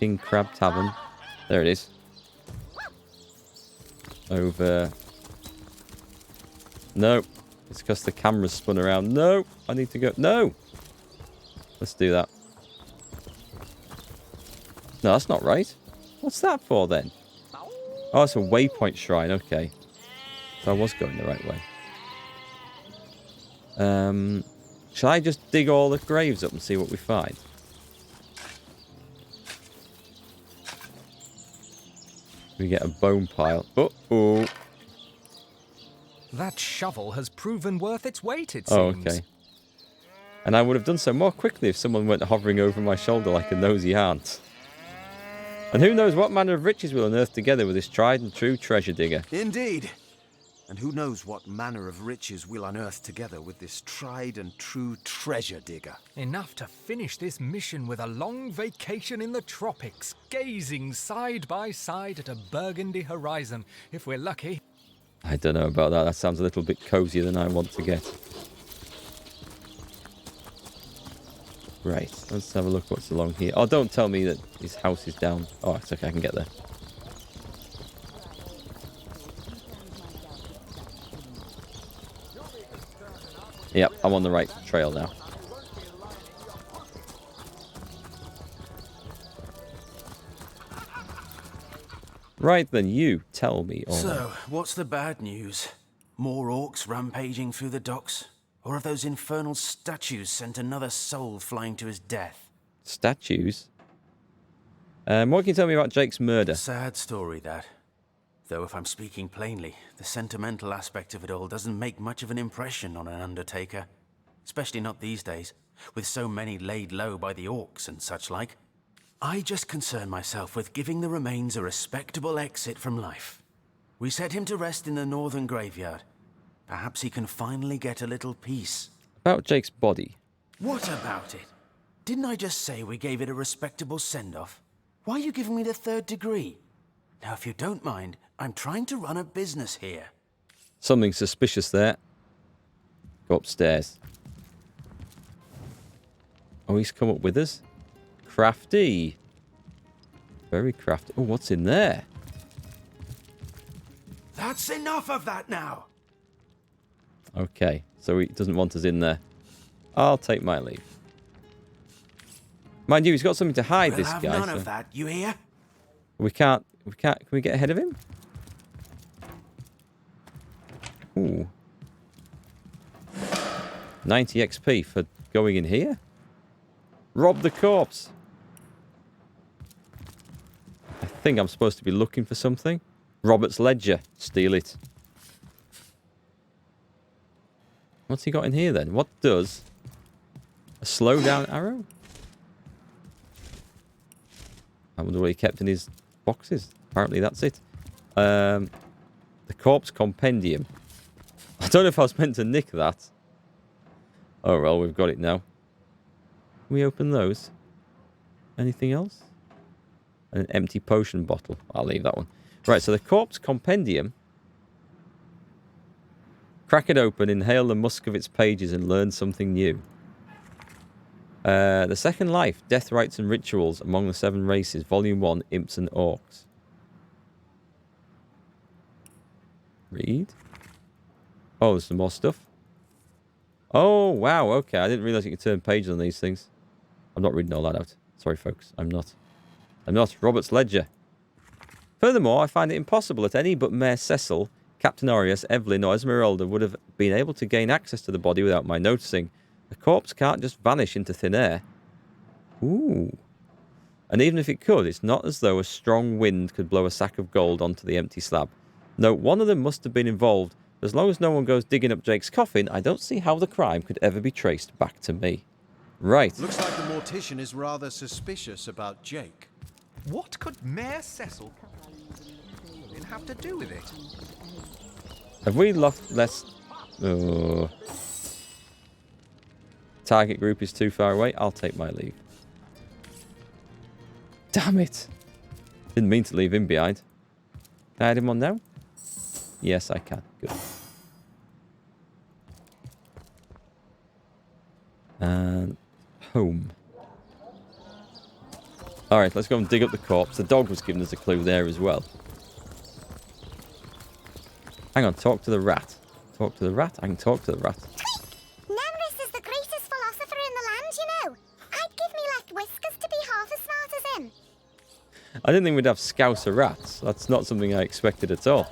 King Crab Tavern. There it is. Over. No. It's because the camera's spun around. No. I need to go. No. Let's do that. No, that's not right. What's that for then? Oh, it's a waypoint shrine. Okay. So I was going the right way. Shall I just dig all the graves up and see what we find? We get a bone pile. Uh-oh. That shovel has proven worth its weight, it Oh, seems. okay. And I would have done so more quickly if someone weren't hovering over my shoulder like a nosy aunt. And who knows what manner of riches we'll unearth together with this tried and true treasure digger. Indeed. And who knows what manner of riches we'll unearth together with this tried and true treasure digger. Enough to finish this mission with a long vacation in the tropics, gazing side by side at a burgundy horizon, if we're lucky. I don't know about that. That sounds a little bit cozier than I want to get. Right, let's have a look what's along here. Oh, don't tell me that his house is down. Oh, it's okay, I can get there. Yep, I'm on the right trail now. Right then, you tell me all. So, what's the bad news? More orcs rampaging through the docks? Or have those infernal statues sent another soul flying to his death? Statues? What can you tell me about Jake's murder? Sad story, that. Though if I'm speaking plainly, the sentimental aspect of it all doesn't make much of an impression on an undertaker. Especially not these days, with so many laid low by the orcs and such like. I just concern myself with giving the remains a respectable exit from life. We set him to rest in the northern graveyard. Perhaps he can finally get a little peace. About Jake's body. What about it? Didn't I just say we gave it a respectable send-off? Why are you giving me the third degree? Now, if you don't mind, I'm trying to run a business here. Something suspicious there. Go upstairs. Oh, he's come up with us. Crafty. Very crafty. Oh, what's in there? That's enough of that now! Okay, so he doesn't want us in there. I'll take my leave. Mind you, he's got something to hide, We'll this have guy. none So of that, you hear? can we get ahead of him? Ooh. 90 XP for going in here? Rob the corpse. I think I'm supposed to be looking for something. Robert's ledger. Steal it. What's he got in here then? What does a slow down arrow? I wonder what he kept in his boxes. Apparently that's it. The corpse compendium. I don't know if I was meant to nick that. Oh well, we've got it now. Can we open those? Anything else? An empty potion bottle. I'll leave that one. Right, so the corpse compendium. Crack it open, inhale the musk of its pages, and learn something new. The Second Life, Death Rites and Rituals Among the Seven Races, Volume 1, Imps and Orcs. Read. Oh, there's some more stuff. Oh, wow, okay. I didn't realise you could turn pages on these things. I'm not reading all that out. Sorry, folks. I'm not. Robert's ledger. Furthermore, I find it impossible that any but Mayor Cecil, Captain Orius, Evelyn, or Esmeralda would have been able to gain access to the body without my noticing. A corpse can't just vanish into thin air. Ooh. And even if it could, it's not as though a strong wind could blow a sack of gold onto the empty slab. No, one of them must have been involved. As long as no one goes digging up Jake's coffin, I don't see how the crime could ever be traced back to me. Right. Looks like the mortician is rather suspicious about Jake. What could Mayor Cecil have to do with it? Have we lost less... Oh. Target group is too far away. I'll take my leave. Damn it. Didn't mean to leave him behind. Can I add him on now? Yes, I can. Good. And home. Alright, let's go and dig up the corpse. The dog was giving us a clue there as well. Hang on, talk to the rat. Talk to the rat? I can talk to the rat. Nemrys is the greatest philosopher in the land, you know. I'd give me left whiskers to be half as smart as him. I didn't think we'd have Scouser rats. That's not something I expected at all.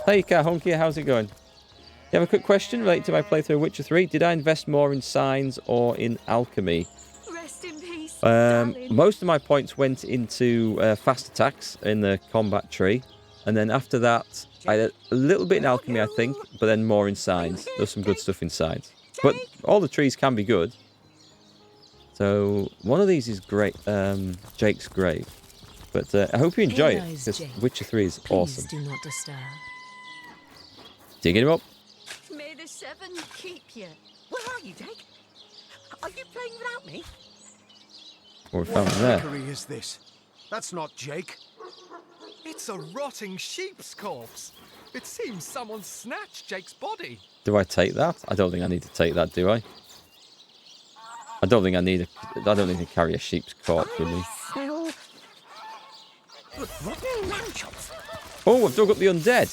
Hey, Honky, how's it going? You have a quick question related to my playthrough of Witcher 3. Did I invest more in signs or in alchemy? Rest in peace, darling. Most of my points went into fast attacks in the combat tree. And then after that, I had a little bit in alchemy, I think, but then more in signs. There's some good stuff in signs. But all the trees can be good. So one of these is great. Jake's grave. But I hope you enjoy it, because Witcher 3 is awesome. Please do not disturb. Digging him up. May the seven keep you. Where are you, Jake? Are you playing without me? What we found there. Trickery is this? That's not Jake. It's a rotting sheep's corpse. It seems someone snatched Jake's body. Do I take that? I don't think I need to take that, do I? I don't think I need to carry a sheep's corpse with me. Smell. Rotten lamb chops. Oh, I've dug up the undead.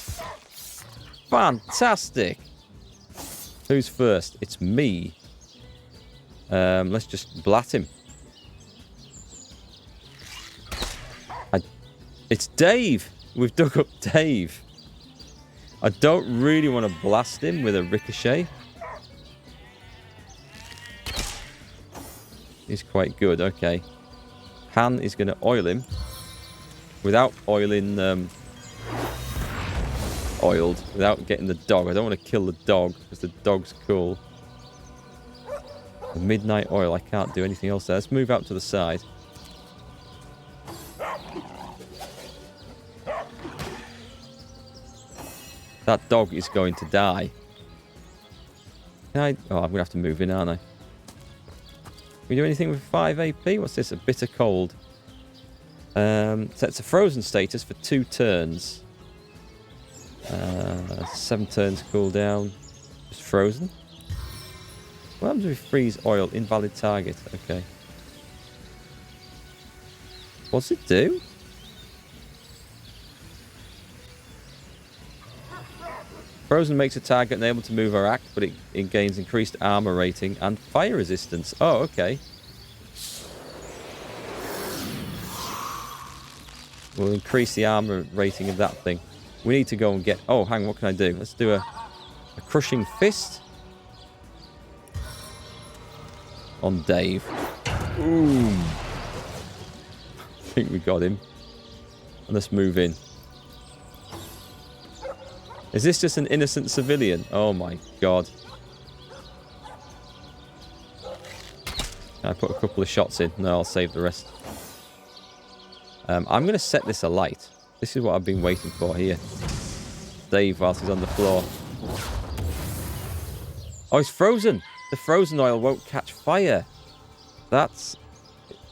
Fantastic. Who's first? It's me. Let's just blat him. It's Dave. We've dug up Dave. I don't really want to blast him with a ricochet. He's quite good. Okay. Han is going to oil him without oiling oiled, without getting the dog. I don't want to kill the dog because the dog's cool. The midnight oil. I can't do anything else there. Let's move out to the side. That dog is going to die. Can I? Oh, I'm going to have to move in, aren't I? Can we do anything with 5 AP? What's this? A bitter cold. Sets a frozen status for 2 turns. 7 turns cooldown. Just frozen. What happens if we freeze oil? Invalid target. Okay. What's it do? Frozen makes a target unable to move or act, but it gains increased armor rating and fire resistance. Oh, okay. We'll increase the armor rating of that thing. We need to go and get... Oh, hang on, what can I do? Let's do a crushing fist. On Dave. Boom. I think we got him. And let's move in. Is this just an innocent civilian? Oh my god. Can I put a couple of shots in? No, I'll save the rest. I'm going to set this alight. This is what I've been waiting for here. Dave, whilst he's on the floor. Oh, he's frozen. The frozen oil won't catch fire. That's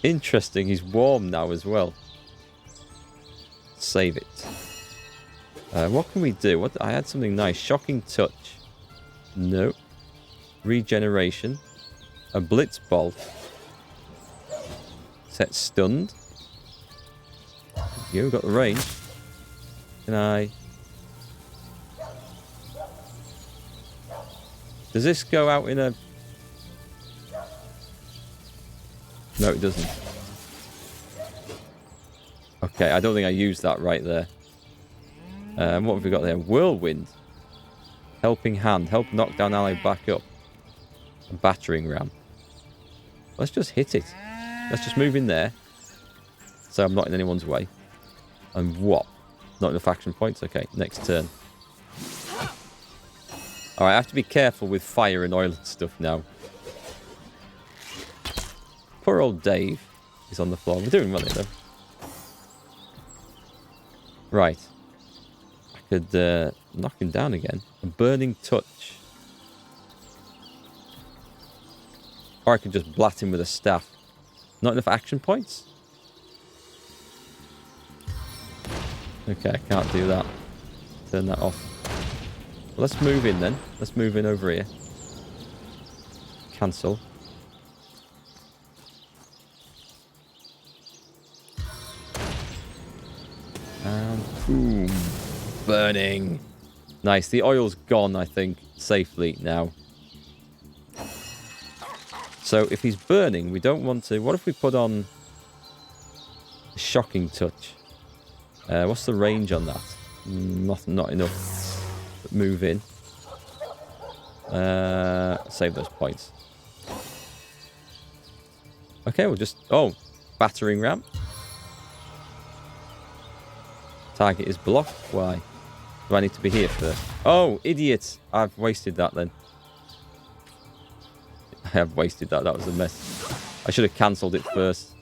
interesting. He's warm now as well. Save it. What can we do? I had something nice. Shocking touch. No. Regeneration. A blitz bolt. Set stunned. You got the range. Can I... Does this go out in a... No, it doesn't. Okay, I don't think I used that right there. What have we got there? Whirlwind. Helping hand. Help knock down ally back up. A battering ram. Let's just hit it. Let's just move in there. So I'm not in anyone's way. And what? Not enough action points? Okay, next turn. Alright, I have to be careful with fire and oil and stuff now. Poor old Dave is on the floor. We're doing well here, though. Right. I could knock him down again. A burning touch. Or I could just blat him with a staff. Not enough action points? Okay, I can't do that. Turn that off. Well, let's move in then. Let's move in over here. cancel. And boom. Burning. Nice. The oil's gone, I think, safely now. So if he's burning, we don't want to... What if we put on a shocking touch? What's the range on that? Not enough. But move in. Save those points. Okay, we'll just... Oh, battering ram. Target is blocked. Why? Do I need to be here first? Oh, idiot. I've wasted that then. I have wasted that. That was a mess. I should have cancelled it first.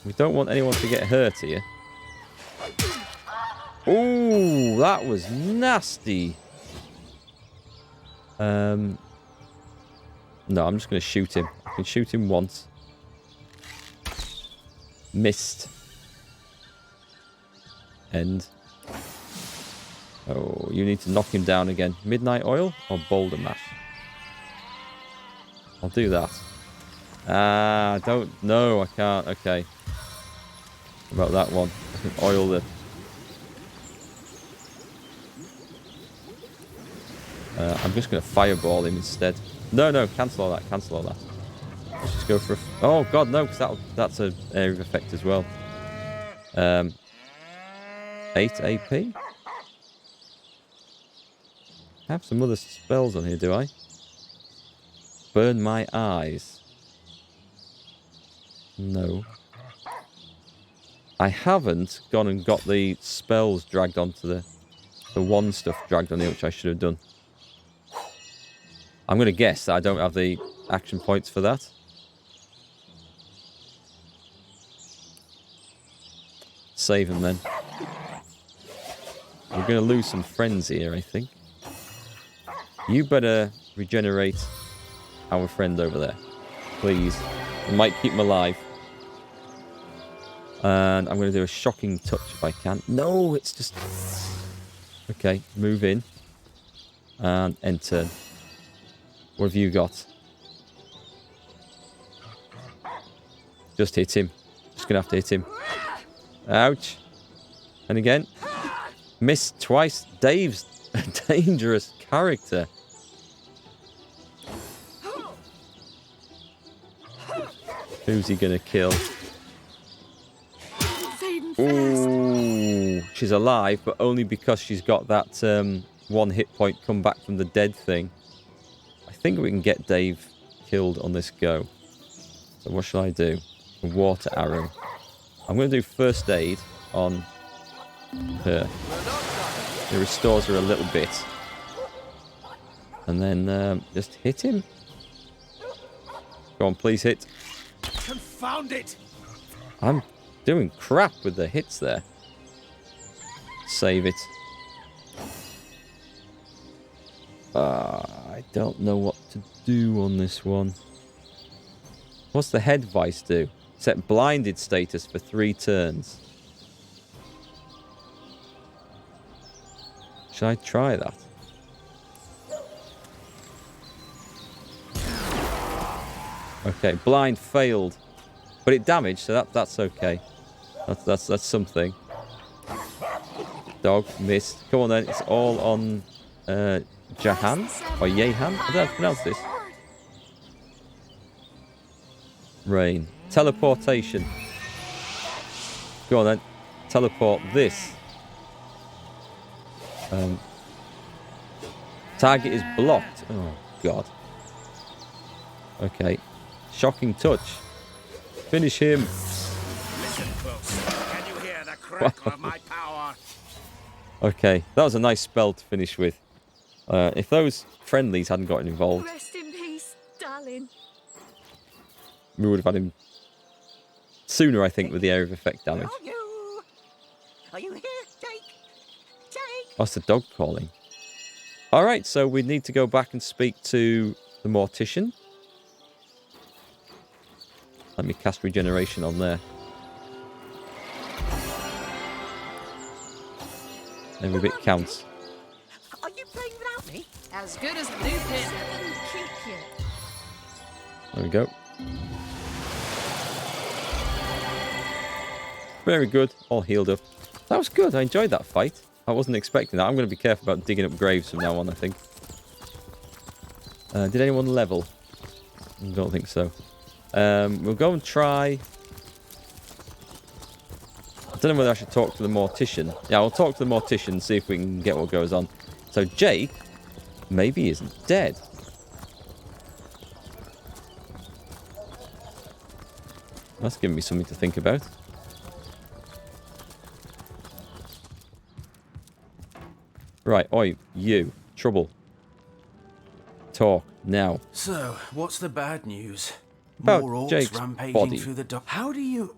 We don't want anyone to get hurt here. Ooh, that was nasty. No, I'm just going to shoot him. I can shoot him once. Missed. End. Oh, you need to knock him down again. Midnight oil or boulder mash? I'll do that. I don't know. I can't. Okay. About that one. I can oil the... I'm just going to fireball him instead. No, cancel all that. Cancel all that. Let's just go for a... Oh, God, no, because that's an area of effect as well. 8 AP? I have some other spells on here, do I? Burn my eyes. No. I haven't gone and got the spells dragged onto the one stuff dragged on here, which I should have done. I'm going to guess that I don't have the action points for that. Save them then. We're going to lose some friends here, I think. You better regenerate our friend over there. Please. It might keep him alive. And I'm going to do a shocking touch if I can. No, it's just... Okay, move in. And end turn. What have you got? Just hit him. Just going to have to hit him. Ouch. And again. Missed twice. Dave's a dangerous character. Who's he going to kill? Ooh, she's alive, but only because she's got that one hit point come back from the dead thing. I think we can get Dave killed on this go. So what shall I do? A water arrow. I'm going to do first aid on her. It restores her a little bit. And then just hit him. Go on, please hit. Confound it! I'm doing crap with the hits there. Save it. I don't know what to do on this one. What's the head vice do? Set blinded status for 3 turns. Should I try that? Okay, blind failed. But it damaged, so that's okay. That's something. Dog missed. Come on then, it's all on Jahan or Yehan. I don't know how to pronounce this. Rain. Teleportation. Go on then. Teleport this. Target is blocked. Oh God. Okay. Shocking touch. Finish him. Listen close. Can you hear the crackle of my power? Okay, that was a nice spell to finish with. If those friendlies hadn't gotten involved, Rest in peace, darling. we would have had him sooner, I think, with the area of effect damage. Are you here, Jake? Jake? What's the dog calling? Alright, so we need to go back and speak to the Mortician. Let me cast regeneration on there. Every bit counts. Are you playing without me? As good as new pin. 7 keep There we go. Very good. All healed up. That was good. I enjoyed that fight. I wasn't expecting that. I'm going to be careful about digging up graves from now on, I think. Did anyone level? I don't think so. We'll go and try... I don't know whether I should talk to the mortician. Yeah, I'll talk to the mortician and see if we can get what goes on. So Jake maybe isn't dead. That's giving me something to think about. Right, oi, you. Trouble. Talk, now. So, what's the bad news? About More orcs Jake's rampaging body. through the dock. How do you...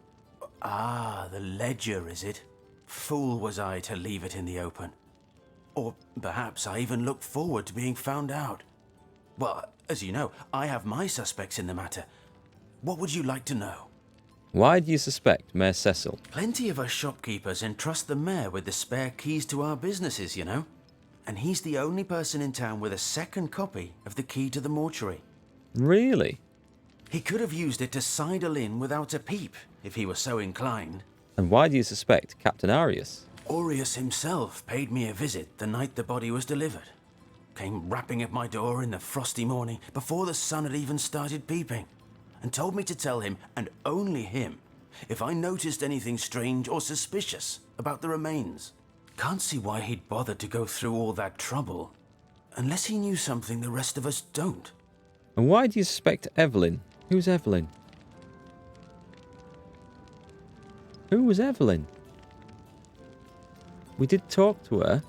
Ah, the ledger, is it? Fool was I to leave it in the open. Or perhaps I even looked forward to being found out. Well, as you know, I have my suspects in the matter. What would you like to know? Why do you suspect Mayor Cecil? Plenty of us shopkeepers entrust the mayor with the spare keys to our businesses, you know. And he's the only person in town with a second copy of the key to the mortuary. Really? He could have used it to sidle in without a peep, if he were so inclined. And why do you suspect Captain Arius? Aureus himself paid me a visit the night the body was delivered. Came rapping at my door in the frosty morning before the sun had even started peeping, and told me to tell him, and only him, if I noticed anything strange or suspicious about the remains. Can't see why he'd bothered to go through all that trouble, unless he knew something the rest of us don't. And why do you suspect Evelyn? Who's Evelyn? Who was Evelyn? We did talk to her.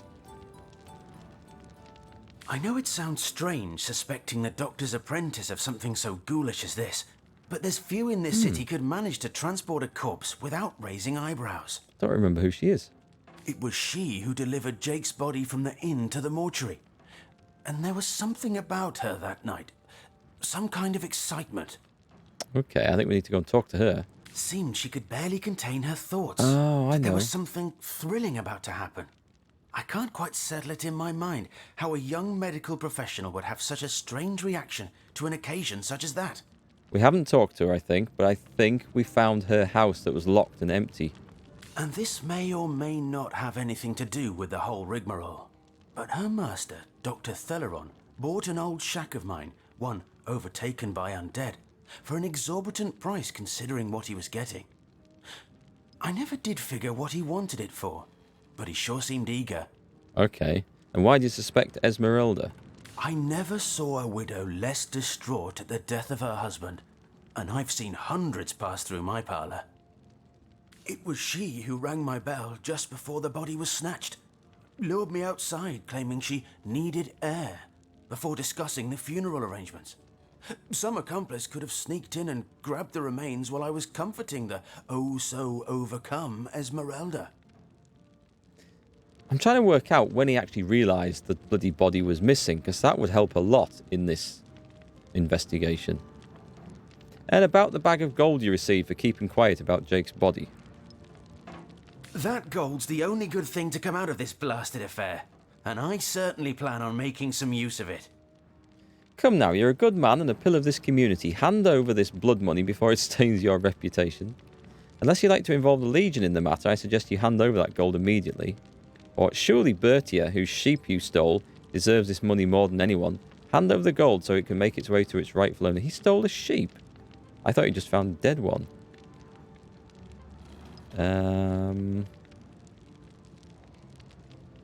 I know it sounds strange suspecting the doctor's apprentice of something so ghoulish as this, but there's few in this city could manage to transport a corpse without raising eyebrows. Don't remember who she is. It was she who delivered Jake's body from the inn to the mortuary. And there was something about her that night. Some kind of excitement. Okay, I think we need to go and talk to her. Seemed she could barely contain her thoughts. Oh, I know. There was something thrilling about to happen. I can't quite settle it in my mind how a young medical professional would have such a strange reaction to an occasion such as that. We haven't talked to her, I think, but I think we found her house that was locked and empty. And this may or may not have anything to do with the whole rigmarole. But her master, Dr. Theleron, bought an old shack of mine, one overtaken by undead, for an exorbitant price considering what he was getting. I never did figure what he wanted it for, but he sure seemed eager. Okay. And why do you suspect Esmeralda? I never saw a widow less distraught at the death of her husband, and I've seen hundreds pass through my parlour. It was she who rang my bell just before the body was snatched, lured me outside claiming she needed air, before discussing the funeral arrangements. Some accomplice could have sneaked in and grabbed the remains while I was comforting the oh-so-overcome Esmeralda. I'm trying to work out when he actually realised the bloody body was missing, because that would help a lot in this investigation. And about the bag of gold you received for keeping quiet about Jake's body. That gold's the only good thing to come out of this blasted affair, and I certainly plan on making some use of it. Come now, you're a good man and a pillar of this community. Hand over this blood money before it stains your reputation. Unless you like to involve the Legion in the matter, I suggest you hand over that gold immediately. Or surely Bertia, whose sheep you stole, deserves this money more than anyone. Hand over the gold so it can make its way to its rightful owner. He stole a sheep. I thought he just found a dead one.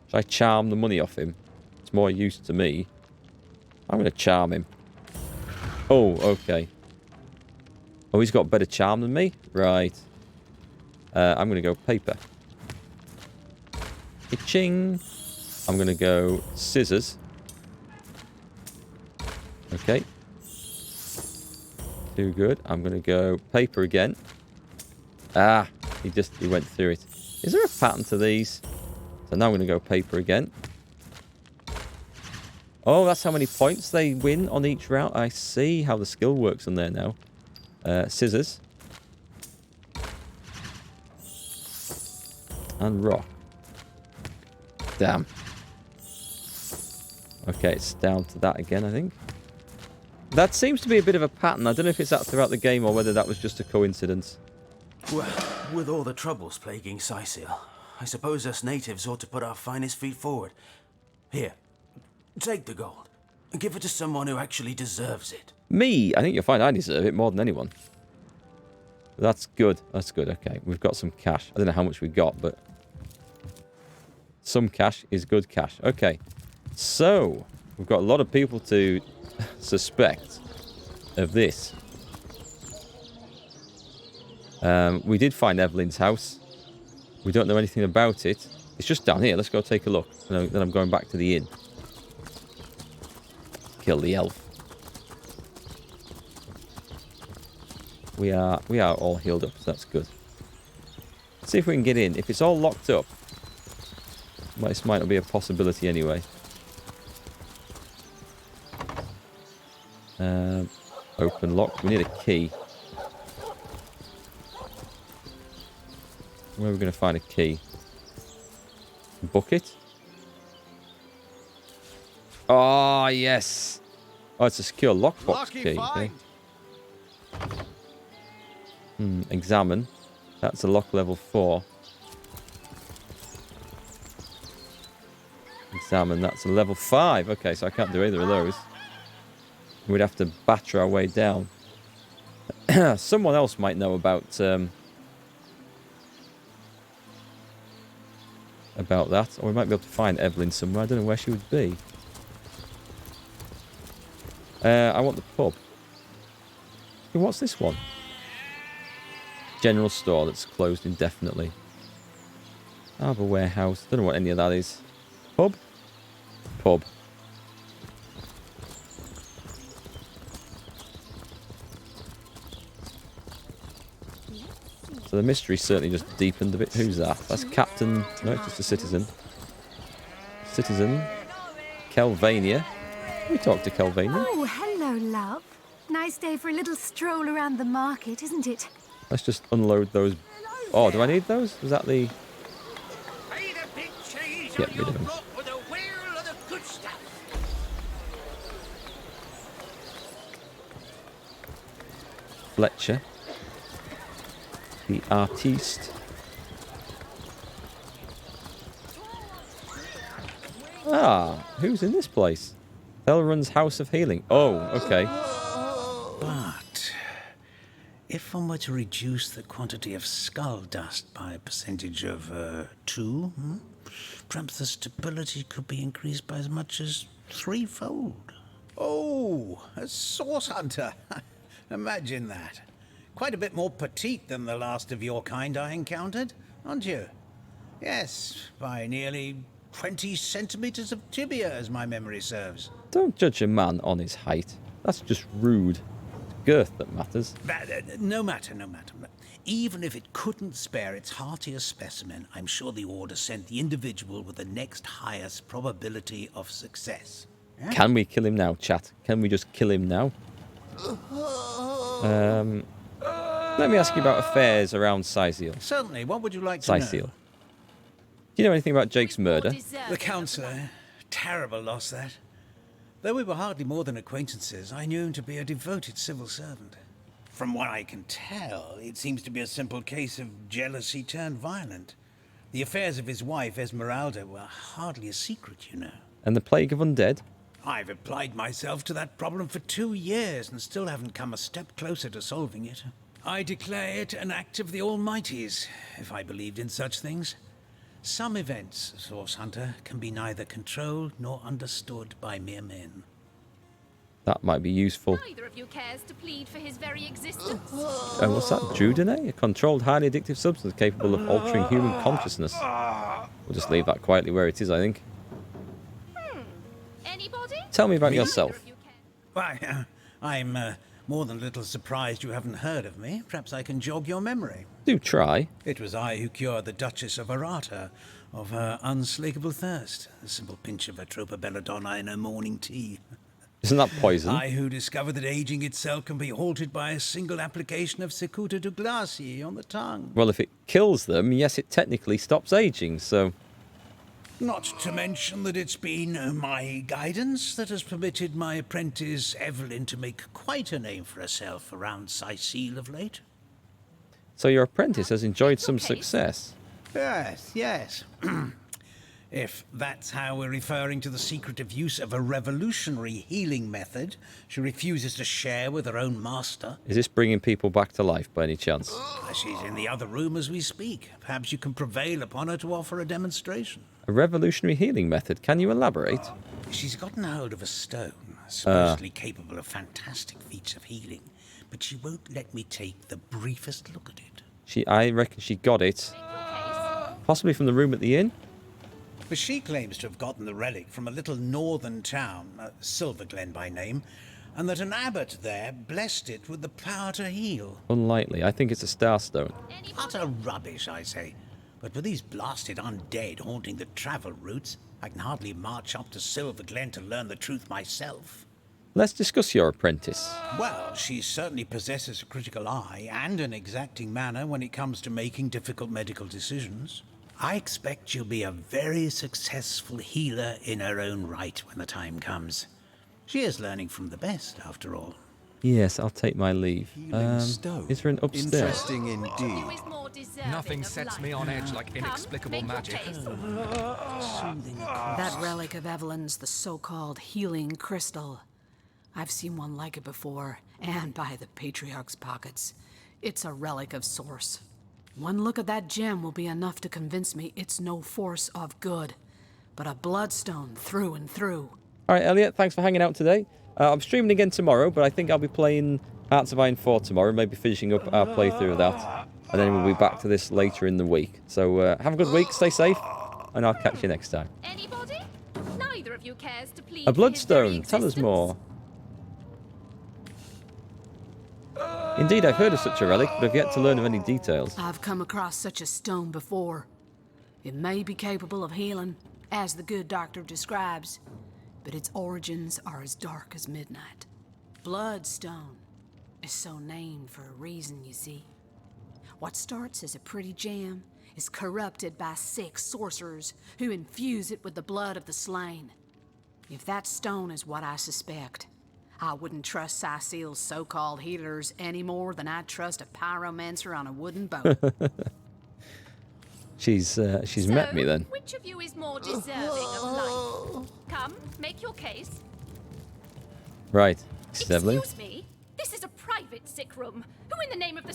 Should I charm the money off him? It's more use to me. I'm going to charm him. Oh, okay. Oh, he's got better charm than me? Right. I'm going to go paper. Ching. I'm going to go scissors. Okay. Too good. I'm going to go paper again. Ah, he went through it. Is there a pattern to these? So now I'm going to go paper again. Oh, that's how many points they win on each round. I see how the skill works on there now. Scissors. And rock. Damn. Okay, it's down to that again, I think. That seems to be a bit of a pattern. I don't know if it's that throughout the game or whether that was just a coincidence. Well, with all the troubles plaguing Sicil, I suppose us natives ought to put our finest feet forward. Here, take the gold and give it to someone who actually deserves it. Me? I think you'll find I deserve it more than anyone. That's good. That's good. Okay, we've got some cash. I don't know how much we got, but some cash is good cash. Okay, so we've got a lot of people to suspect of this. We did find Evelyn's house. We don't know anything about it. It's just down here. Let's go take a look. And then I'm going back to the inn. Kill the elf. We are all healed up, so that's good. See if we can get in. If it's all locked up, this might not be a possibility anyway. Open lock. We need a key. Where are we going to find a key? Bucket? Oh, yes. Oh, it's a secure lockbox Lucky key. find. Okay. Examine. That's a lock level 4. Examine. That's a level 5. Okay, so I can't do either of those. We'd have to batter our way down. Someone else might know about that, or we might be able to find Evelyn somewhere. I don't know where she would be. I want the pub. Hey, what's this one? General store that's closed indefinitely. Harbour warehouse. Don't know what any of that is. Pub? Pub. So the mystery certainly just deepened a bit. Who's that? That's Captain... No, it's just a citizen. Citizen. Kelvania. We talked to Kelvania. Oh, hello, love. Nice day for a little stroll around the market, isn't it? Let's just unload those. Oh, do I need those? Is that the... Get rid of them. Fletcher. The artiste. Ah, who's in this place? Elrond's House of Healing. Oh, okay. But if one were to reduce the quantity of skull dust by a percentage of 2, perhaps the stability could be increased by as much as 3-fold. Oh, a source hunter. Imagine that. Quite a bit more petite than the last of your kind I encountered, aren't you? Yes, by nearly 20 centimeters of tibia, as my memory serves. Don't judge a man on his height. That's just rude. It's girth that matters. No matter. Even if it couldn't spare its heartiest specimen, I'm sure the Order sent the individual with the next highest probability of success. Yeah? Can we kill him now, chat? Can we just kill him now? Let me ask you about affairs around Sicil. Certainly. What would you like to know? Sicil. Do you know anything about Jake's murder? The counsellor. Terrible loss, that. Though we were hardly more than acquaintances, I knew him to be a devoted civil servant. From what I can tell, it seems to be a simple case of jealousy turned violent. The affairs of his wife, Esmeralda, were hardly a secret, you know. And the plague of undead? I've applied myself to that problem for 2 years and still haven't come a step closer to solving it. I declare it an act of the Almighty's, if I believed in such things. Some events, Source Hunter, can be neither controlled nor understood by mere men. That might be useful. Neither of you cares to plead for his very existence. What's that? Drudene? A controlled, highly addictive substance capable of altering human consciousness. We'll just leave that quietly where it is, I think. Anybody? Tell me about yourself. Why, I'm more than a little surprised you haven't heard of me. Perhaps I can jog your memory. Do try. It was I who cured the Duchess of Arata of her unslakable thirst. A simple pinch of Atropa belladonna in her morning tea. Isn't that poison? I who discovered that aging itself can be halted by a single application of Cicuta Douglasii on the tongue. Well, if it kills them, yes, it technically stops aging, so... Not to mention that it's been my guidance that has permitted my apprentice Evelyn to make quite a name for herself around Sicile of late. So your apprentice has enjoyed some success. Yes, yes. If that's how we're referring to the secretive use of a revolutionary healing method she refuses to share with her own master. Is this bringing people back to life by any chance? She's in the other room as we speak. Perhaps you can prevail upon her to offer a demonstration. A revolutionary healing method. Can you elaborate? She's gotten hold of a stone, supposedly capable of fantastic feats of healing, but she won't let me take the briefest look at it. I reckon she got it. Possibly from the room at the inn? But she claims to have gotten the relic from a little northern town, Silverglen by name, and that an abbot there blessed it with the power to heal. Unlikely. I think it's a starstone. Utter rubbish, I say. But with these blasted undead haunting the travel routes, I can hardly march up to Silverglen to learn the truth myself. Let's discuss your apprentice. Well, she certainly possesses a critical eye and an exacting manner when it comes to making difficult medical decisions. I expect she'll be a very successful healer in her own right when the time comes. She is learning from the best, after all. Yes, I'll take my leave. Stone. Is there an upstairs? Interesting indeed. Nothing sets me on edge like inexplicable magic. That relic of Evelyn's the so-called healing crystal. I've seen one like it before, and by the Patriarch's pockets. It's a relic of source. One look at that gem will be enough to convince me it's no force of good, but a bloodstone through and through. All right, Elliot, thanks for hanging out today. I'm streaming again tomorrow, but I think I'll be playing Hearts of Iron 4 tomorrow, maybe finishing up our playthrough of that. And then we'll be back to this later in the week. So have a good week, stay safe, and I'll catch you next time. Anybody? Neither of you cares to plead A for his very bloodstone, tell us existence? more. Indeed, I've heard of such a relic, but I've yet to learn of any details. I've come across such a stone before. It may be capable of healing, as the good doctor describes, but its origins are as dark as midnight. Bloodstone is so named for a reason, you see. What starts as a pretty gem is corrupted by sick sorcerers who infuse it with the blood of the slain. If that stone is what I suspect, I wouldn't trust Sicile's so-called healers any more than I'd trust a pyromancer on a wooden boat. She's met me then. Which of you is more deserving of life? Come, make your case. Right, Evelyn. Excuse me, this is a private sick room. Who in the name of the